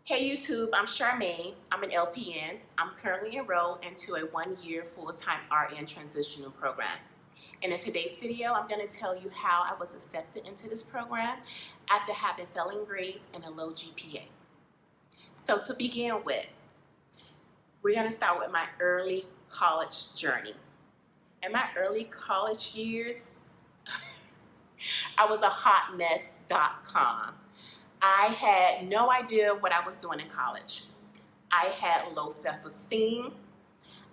Hey YouTube, I'm Charmaine. I'm an LPN. I'm currently enrolled into a 1-year full-time RN transitional program. And in today's video, I'm going to tell you how I was accepted into this program after having failing grades and a low GPA. So to begin with, we're going to start with my early college journey. In my early college years, I was a hot mess.com. I had no idea what I was doing in college. I had low self-esteem.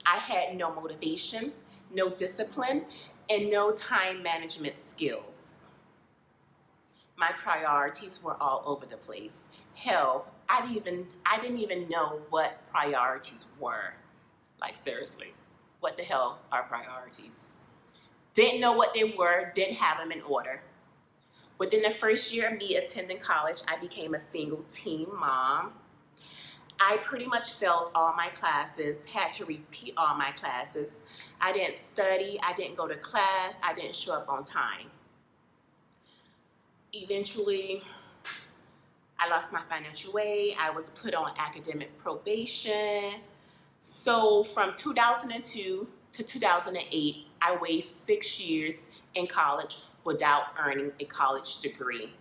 I had no motivation, no discipline, and no time management skills. My priorities were all over the place. Hell, I didn't even know what priorities were. Like seriously, what the hell are priorities? Didn't know what they were, didn't have them in order. Within the first year of me attending college, I became a single teen mom. I pretty much failed all my classes, had to repeat all my classes. I didn't study, I didn't go to class, I didn't show up on time. Eventually, I lost my financial aid. I was put on academic probation. So from 2002 to 2008, I wasted 6 years in college without earning a college degree.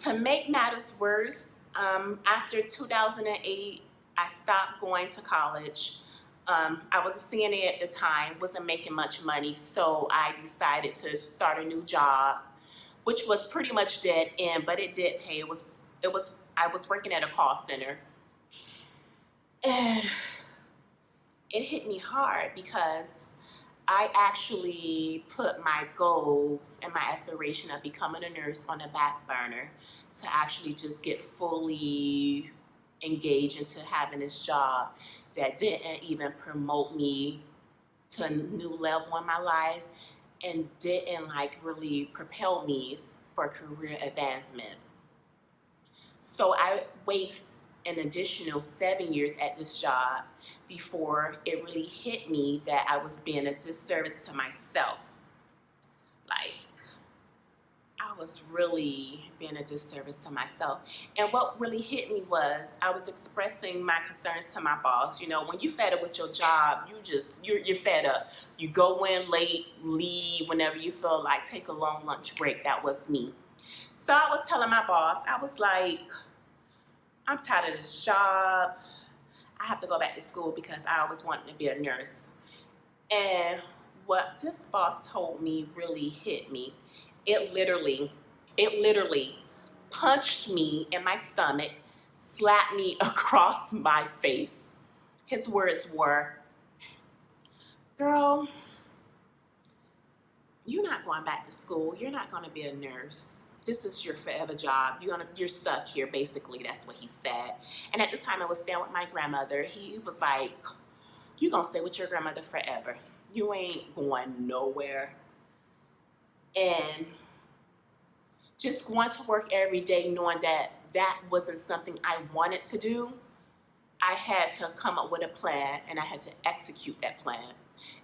To make matters worse, after 2008, I stopped going to college. I was a CNA at the time, wasn't making much money, so I decided to start a new job, which was pretty much dead end, but it did pay. I was working at a call center, and it hit me hard because I actually put my goals and my aspiration of becoming a nurse on the back burner to actually just get fully engaged into having this job that didn't even promote me to a new level in my life and didn't really propel me for career advancement. So I waste an additional 7 years at this job before it really hit me that I was being a disservice to myself. I was really being a disservice to myself. And what really hit me was I was expressing my concerns to my boss. You know, when you're fed up with your job, you're fed up. You go in late, leave whenever you feel like, take a long lunch break. That was me. So I was telling my boss, I was like, I'm tired of this job. I have to go back to school because I always wanted to be a nurse. And what this boss told me really hit me. It literally punched me in my stomach, slapped me across my face. His words were, "Girl, you're not going back to school. You're not going to be a nurse. This is your forever job. You're stuck here," basically. That's what he said. And at the time I was staying with my grandmother, he was like, "You're going to stay with your grandmother forever. You ain't going nowhere." And just going to work every day knowing that that wasn't something I wanted to do, I had to come up with a plan and I had to execute that plan.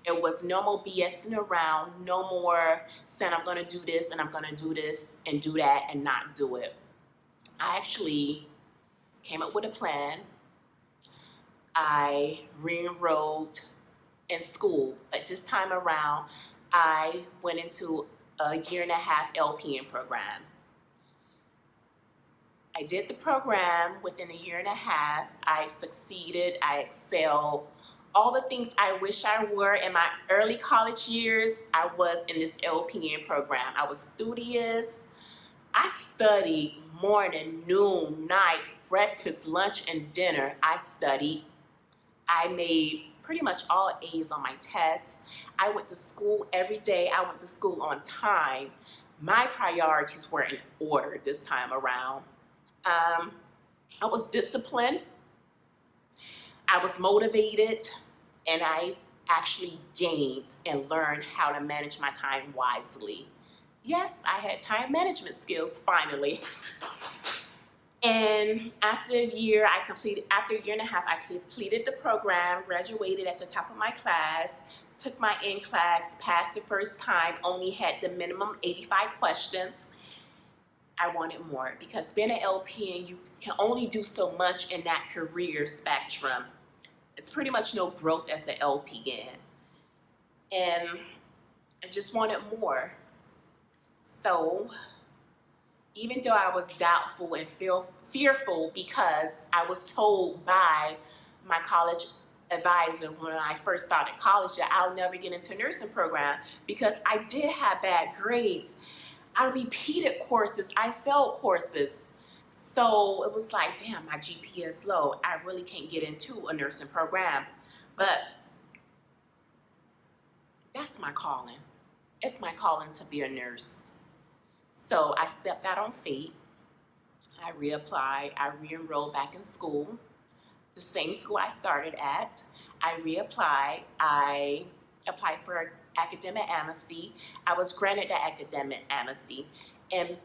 It was no more BSing around, no more saying I'm going to do this and I'm going to do this and do that and not do it. I actually came up with a plan. I re-enrolled in school, but this time around I went into a 1.5 year LPN program. I did the program within a 1.5 years. I succeeded, I excelled. All the things I wish I were in my early college years, I was in this LPN program. I was studious. I studied morning, noon, night, breakfast, lunch, and dinner. I studied. I made pretty much all A's on my tests. I went to school every day. I went to school on time. My priorities were in order this time around. I was disciplined. I was motivated, and I actually gained and learned how to manage my time wisely. Yes, I had time management skills finally. And after a 1.5 years, I completed the program, graduated at the top of my class, took my NCLEX, passed the first time, only had the minimum 85 questions. I wanted more because being an LPN, you can only do so much in that career spectrum. It's pretty much no growth as an LPN. And I just wanted more. So even though I was doubtful and fearful because I was told by my college advisor when I first started college that I'll never get into a nursing program because I did have bad grades. I repeated courses, I failed courses. So it was like, damn, my GPA is low. I really can't get into a nursing program. But that's my calling. It's my calling to be a nurse. So I stepped out on faith. I reapplied. I re-enrolled back in school, the same school I started at. I reapplied. I applied for academic amnesty. I was granted the academic amnesty. And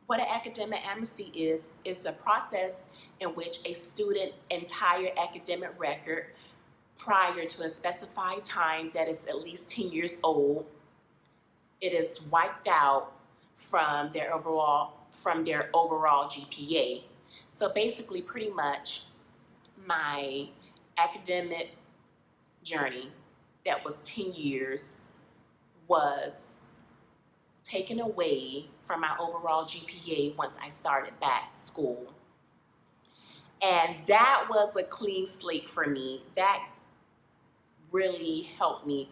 what an academic amnesty is a process in which a student's entire academic record prior to a specified time that is at least 10 years old, it is wiped out from their overall GPA. So basically, pretty much, my academic journey that was 10 years was taken away from my overall GPA once I started back school. And that was a clean slate for me. That really helped me.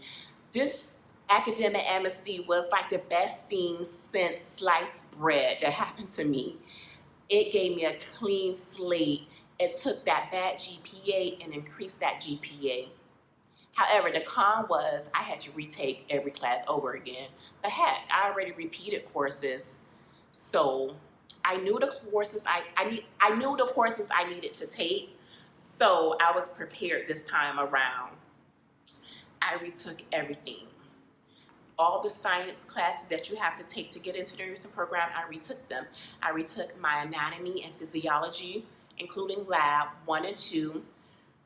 This academic amnesty was like the best thing since sliced bread that happened to me. It gave me a clean slate. It took that bad GPA and increased that GPA. However, the con was I had to retake every class over again. But heck, I already repeated courses, so I knew the courses I knew the courses I needed to take. So I was prepared this time around. I retook everything. All the science classes that you have to take to get into the nursing program, I retook them. I retook my anatomy and physiology, including lab 1 and 2,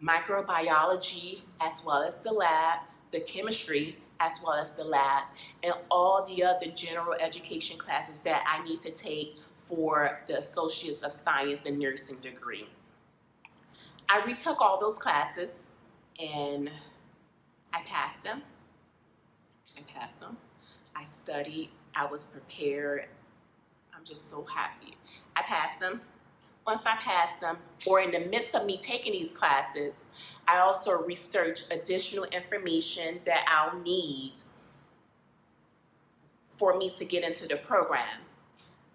microbiology as well as the lab, the chemistry as well as the lab, and all the other general education classes that I need to take for the Associates of Science in Nursing degree. I retook all those classes and I passed them. I studied. I was prepared. I'm just so happy. I passed them. Once I passed them, or in the midst of me taking these classes, I also researched additional information that I'll need for me to get into the program.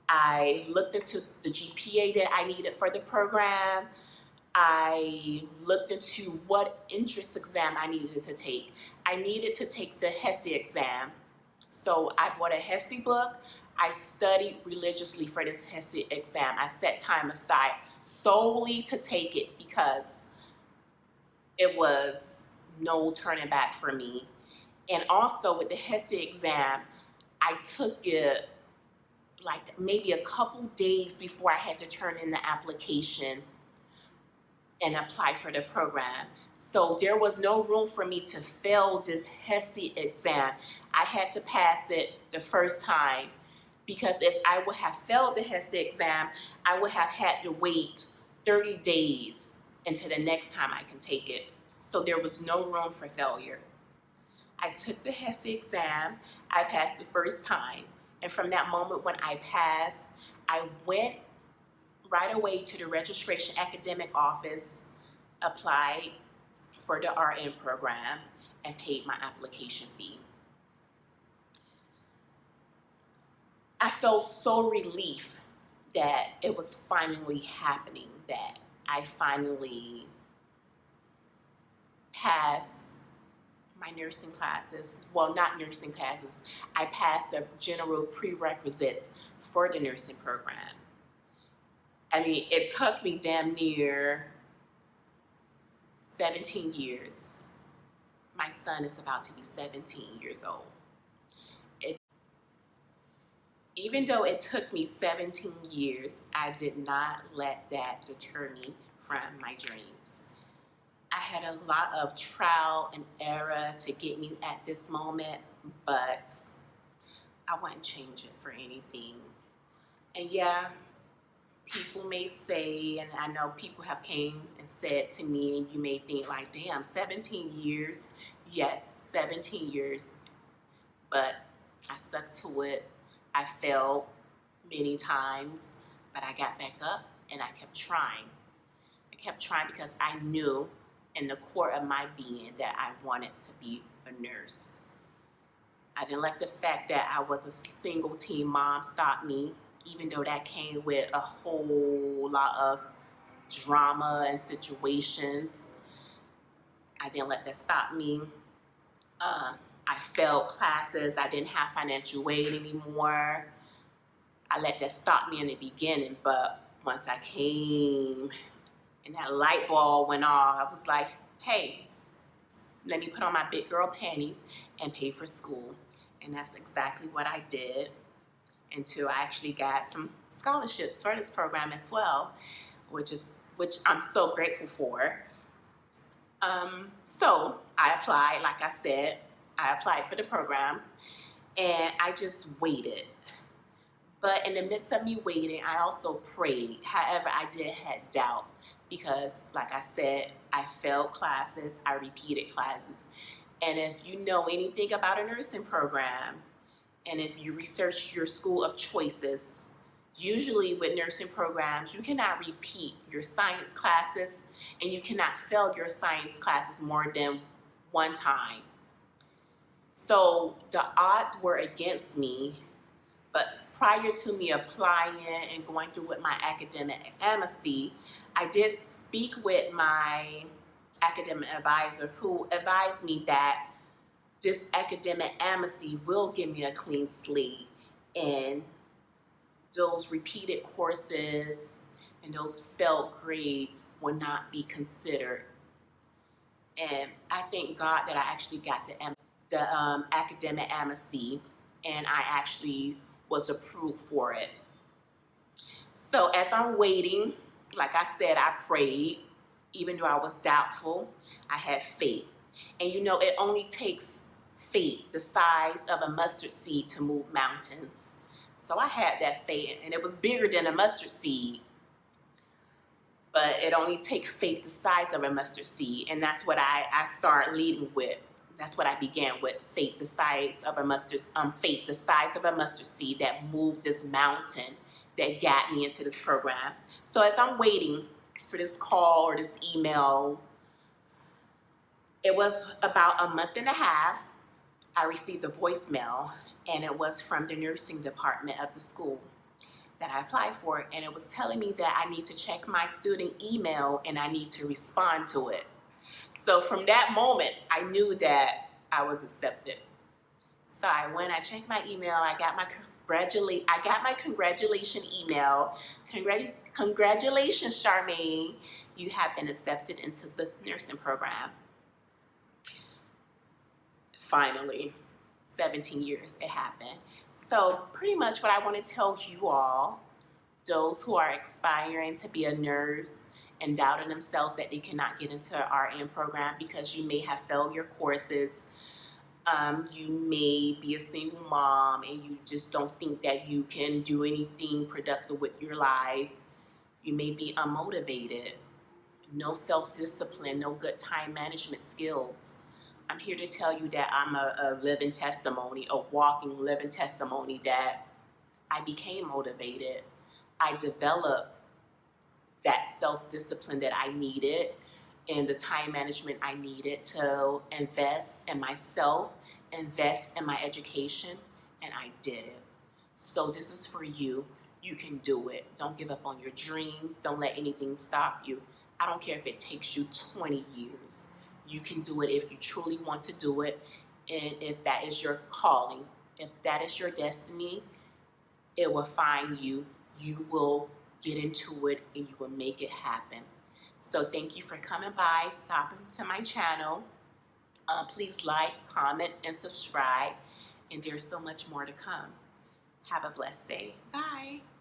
I looked into the GPA that I needed for the program. I looked into what entrance exam I needed to take. I needed to take the HESI exam. So I bought a HESI book. I studied religiously for this HESI exam. I set time aside solely to take it because it was no turning back for me. And also with the HESI exam, I took it like maybe a couple days before I had to turn in the application and apply for the program. So there was no room for me to fail this HESI exam. I had to pass it the first time because if I would have failed the HESI exam, I would have had to wait 30 days until the next time I can take it. So there was no room for failure. I took the HESI exam. I passed the first time. And from that moment when I passed, I went right away to the registration academic office, applied for the RN program, and paid my application fee. I felt so relieved that it was finally happening, that I finally passed my nursing classes. Well, not nursing classes. I passed the general prerequisites for the nursing program. I mean, it took me damn near 17 years. My son is about to be 17 years old. Even though it took me 17 years, I did not let that deter me from my dreams. I had a lot of trial and error to get me at this moment, but I wouldn't change it for anything. And yeah, people may say, and I know people have came and said to me, and you may think like, damn, 17 years. Yes, 17 years, but I stuck to it. I failed many times, but I got back up and I kept trying. I kept trying because I knew in the core of my being that I wanted to be a nurse. I didn't let the fact that I was a single teen mom stop me, even though that came with a whole lot of drama and situations. I didn't let that stop me. I failed classes. I didn't have financial aid anymore. I let that stop me in the beginning, but once I came and that light bulb went off, I was like, hey, let me put on my big girl panties and pay for school. And that's exactly what I did until I actually got some scholarships for this program as well, which I'm so grateful for. So I applied, like I said, I applied for the program and I just waited. But in the midst of me waiting, I also prayed. However, I did have doubt because, like I said, I failed classes, I repeated classes. And if you know anything about a nursing program, and if you research your school of choices, usually with nursing programs, you cannot repeat your science classes and you cannot fail your science classes more than one time. So the odds were against me, but prior to me applying and going through with my academic amnesty, I did speak with my academic advisor who advised me that this academic amnesty will give me a clean slate and those repeated courses and those failed grades will not be considered. And I thank God that I actually got the academic amnesty and I actually was approved for it. So as I'm waiting, like I said, I prayed. Even though I was doubtful, I had faith. And you know, it only takes faith the size of a mustard seed to move mountains. So I had that faith, and it was bigger than a mustard seed. But it only takes faith the size of a mustard seed, and that's what I started leading with. That's what I began with, faith the size of a mustard seed that moved this mountain that got me into this program. So as I'm waiting for this call or this email, it was about a month and a half, I received a voicemail, and it was from the nursing department of the school that I applied for, and it was telling me that I need to check my student email and I need to respond to it. So from that moment, I knew that I was accepted. So I checked my email, I got my congratulation email. Congratulations, Charmaine, you have been accepted into the nursing program. Finally, 17 years, it happened. So pretty much what I want to tell you all, those who are aspiring to be a nurse and doubting themselves that they cannot get into an RN program because you may have failed your courses, you may be a single mom and you just don't think that you can do anything productive with your life. You may be unmotivated, no self-discipline, no good time management skills. I'm here to tell you that I'm a living testimony, a walking living testimony that I became motivated. I developed that self-discipline that I needed and the time management I needed to invest in myself, invest in my education, and I did it. So this is for you. You can do it. Don't give up on your dreams. Don't let anything stop you. I don't care if it takes you 20 years. You can do it if you truly want to do it, and if that is your calling, if that is your destiny, it will find you. You will get into it and you will make it happen. So thank you for coming by, stopping to my channel. Please like, comment, and subscribe. And there's so much more to come. Have a blessed day. Bye.